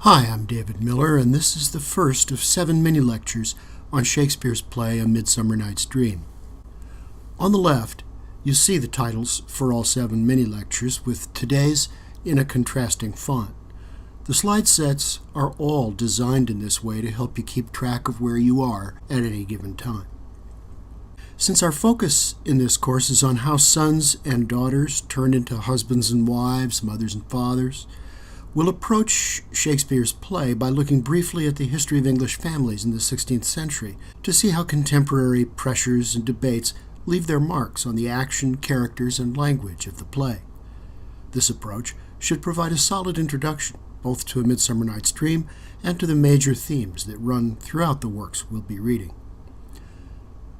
Hi, I'm David Miller, and this is the first of 7 mini-lectures on Shakespeare's play A Midsummer Night's Dream. On the left, you see the titles for all 7 mini-lectures with today's in a contrasting font. The slide sets are all designed in this way to help you keep track of where you are at any given time. Since our focus in this course is on how sons and daughters turn into husbands and wives, mothers and fathers, we'll approach Shakespeare's play by looking briefly at the history of English families in the 16th century to see how contemporary pressures and debates leave their marks on the action, characters, and language of the play. This approach should provide a solid introduction both to A Midsummer Night's Dream and to the major themes that run throughout the works we'll be reading.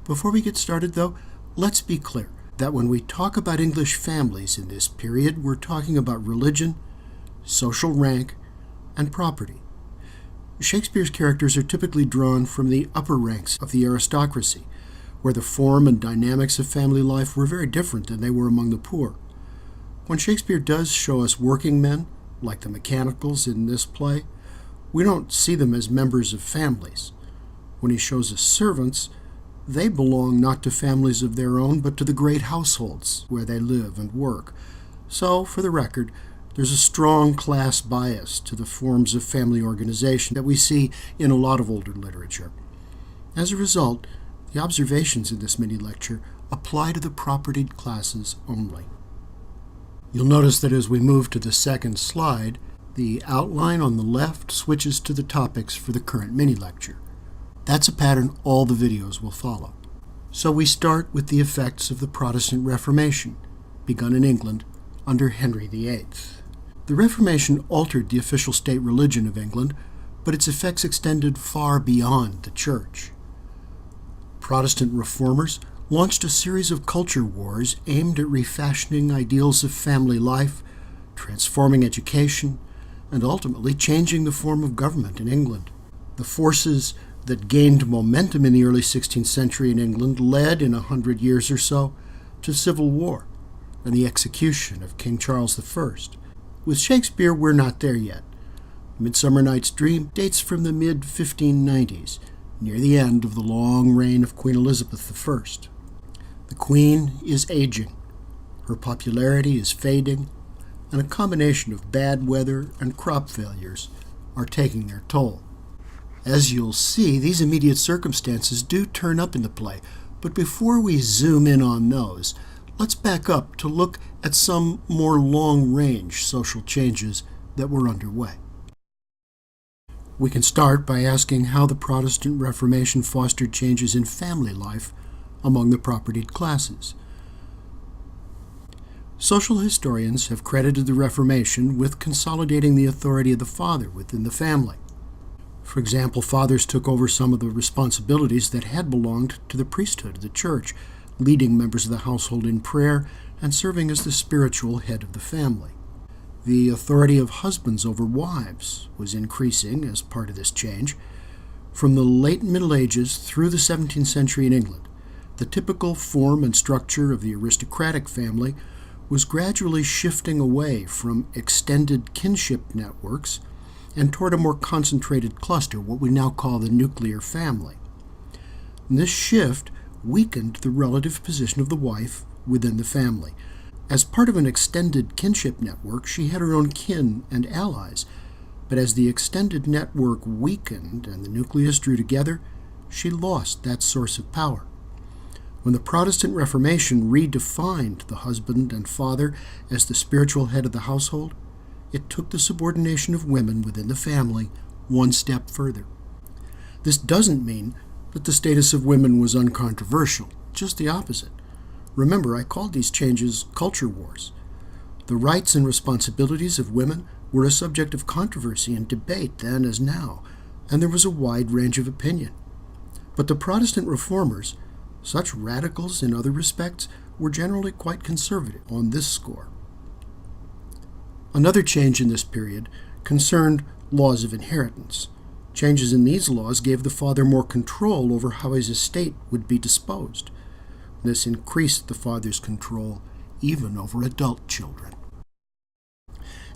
Before we get started, though, let's be clear that when we talk about English families in this period, we're talking about religion, social rank, and property. Shakespeare's characters are typically drawn from the upper ranks of the aristocracy, where the form and dynamics of family life were very different than they were among the poor. When Shakespeare does show us working men, like the mechanicals in this play, we don't see them as members of families. When he shows us servants, they belong not to families of their own, but to the great households where they live and work. So, for the record, there's a strong class bias to the forms of family organization that we see in a lot of older literature. As a result, the observations in this mini-lecture apply to the propertied classes only. You'll notice that as we move to the second slide, the outline on the left switches to the topics for the current mini-lecture. That's a pattern all the videos will follow. So we start with the effects of the Protestant Reformation, begun in England under Henry VIII. The Reformation altered the official state religion of England, but its effects extended far beyond the Church. Protestant reformers launched a series of culture wars aimed at refashioning ideals of family life, transforming education, and ultimately changing the form of government in England. The forces that gained momentum in the early 16th century in England led, in 100 years or so, to civil war and the execution of King Charles I. With Shakespeare, we're not there yet. Midsummer Night's Dream dates from the mid-1590s, near the end of the long reign of Queen Elizabeth I. The Queen is aging, her popularity is fading, and a combination of bad weather and crop failures are taking their toll. As you'll see, these immediate circumstances do turn up in the play, but before we zoom in on those, let's back up to look at some more long-range social changes that were underway. We can start by asking how the Protestant Reformation fostered changes in family life among the propertied classes. Social historians have credited the Reformation with consolidating the authority of the father within the family. For example, fathers took over some of the responsibilities that had belonged to the priesthood of the church, leading members of the household in prayer and serving as the spiritual head of the family. The authority of husbands over wives was increasing as part of this change. From the late Middle Ages through the 17th century in England, the typical form and structure of the aristocratic family was gradually shifting away from extended kinship networks and toward a more concentrated cluster, what we now call the nuclear family. And this shift weakened the relative position of the wife within the family. As part of an extended kinship network, she had her own kin and allies, but as the extended network weakened and the nucleus drew together, she lost that source of power. When the Protestant Reformation redefined the husband and father as the spiritual head of the household, it took the subordination of women within the family one step further. This doesn't mean that the status of women was uncontroversial, just the opposite. Remember, I called these changes culture wars. The rights and responsibilities of women were a subject of controversy and debate then as now, and there was a wide range of opinion. But the Protestant reformers, such radicals in other respects, were generally quite conservative on this score. Another change in this period concerned laws of inheritance. Changes in these laws gave the father more control over how his estate would be disposed. This increased the father's control even over adult children.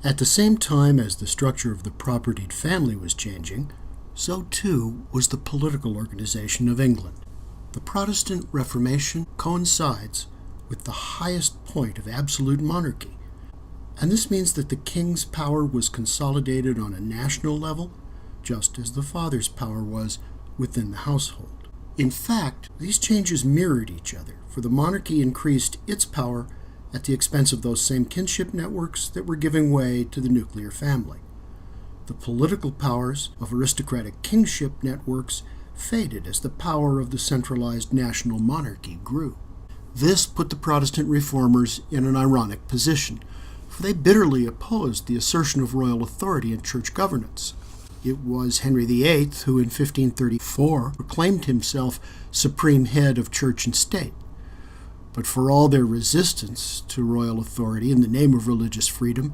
At the same time as the structure of the propertied family was changing, so too was the political organization of England. The Protestant Reformation coincides with the highest point of absolute monarchy, and this means that the king's power was consolidated on a national level, just as the father's power was within the household. In fact, these changes mirrored each other, for the monarchy increased its power at the expense of those same kinship networks that were giving way to the nuclear family. The political powers of aristocratic kingship networks faded as the power of the centralized national monarchy grew. This put the Protestant reformers in an ironic position, for they bitterly opposed the assertion of royal authority in church governance. It was Henry VIII who in 1534 proclaimed himself supreme head of church and state. But for all their resistance to royal authority in the name of religious freedom,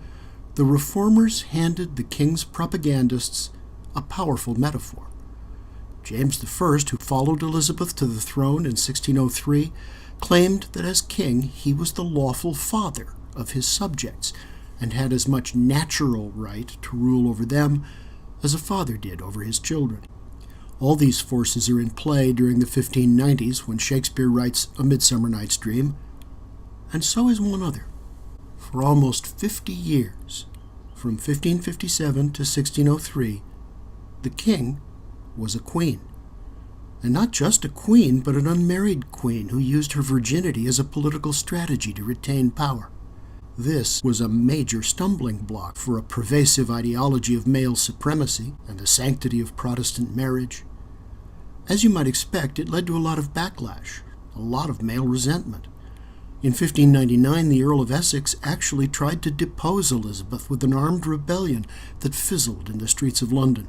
the reformers handed the king's propagandists a powerful metaphor. James I, who followed Elizabeth to the throne in 1603, claimed that as king he was the lawful father of his subjects and had as much natural right to rule over them as a father did over his children. All these forces are in play during the 1590s when Shakespeare writes A Midsummer Night's Dream, and so is one other. For almost 50 years, from 1557 to 1603, the king was a queen. And not just a queen, but an unmarried queen who used her virginity as a political strategy to retain power. This was a major stumbling block for a pervasive ideology of male supremacy and the sanctity of Protestant marriage. As you might expect, it led to a lot of backlash, a lot of male resentment. In 1599, the Earl of Essex actually tried to depose Elizabeth with an armed rebellion that fizzled in the streets of London.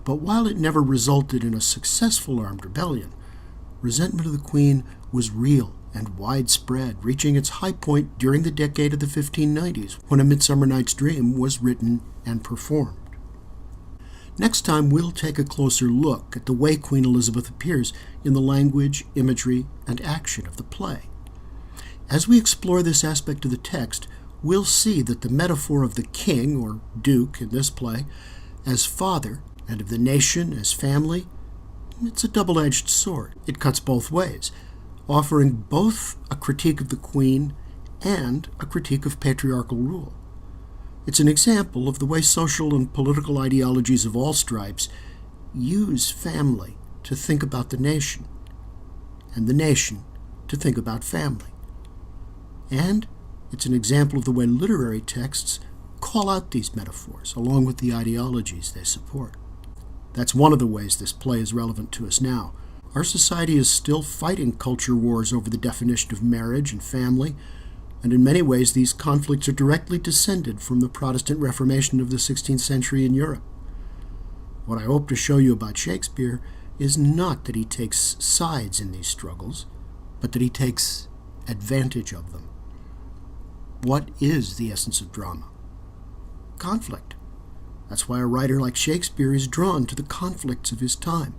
But while it never resulted in a successful armed rebellion, resentment of the Queen was real and widespread, reaching its high point during the decade of the 1590s, when A Midsummer Night's Dream was written and performed. Next time, we'll take a closer look at the way Queen Elizabeth appears in the language, imagery, and action of the play. As we explore this aspect of the text, we'll see that the metaphor of the king, or duke in this play, as father, and of the nation as family, it's a double-edged sword. It cuts both ways, offering both a critique of the queen and a critique of patriarchal rule. It's an example of the way social and political ideologies of all stripes use family to think about the nation, and the nation to think about family. And it's an example of the way literary texts call out these metaphors, along with the ideologies they support. That's one of the ways this play is relevant to us now. Our society is still fighting culture wars over the definition of marriage and family, and in many ways these conflicts are directly descended from the Protestant Reformation of the 16th century in Europe. What I hope to show you about Shakespeare is not that he takes sides in these struggles, but that he takes advantage of them. What is the essence of drama? Conflict. That's why a writer like Shakespeare is drawn to the conflicts of his time,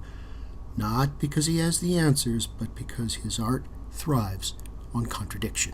not because he has the answers, but because his art thrives on contradiction.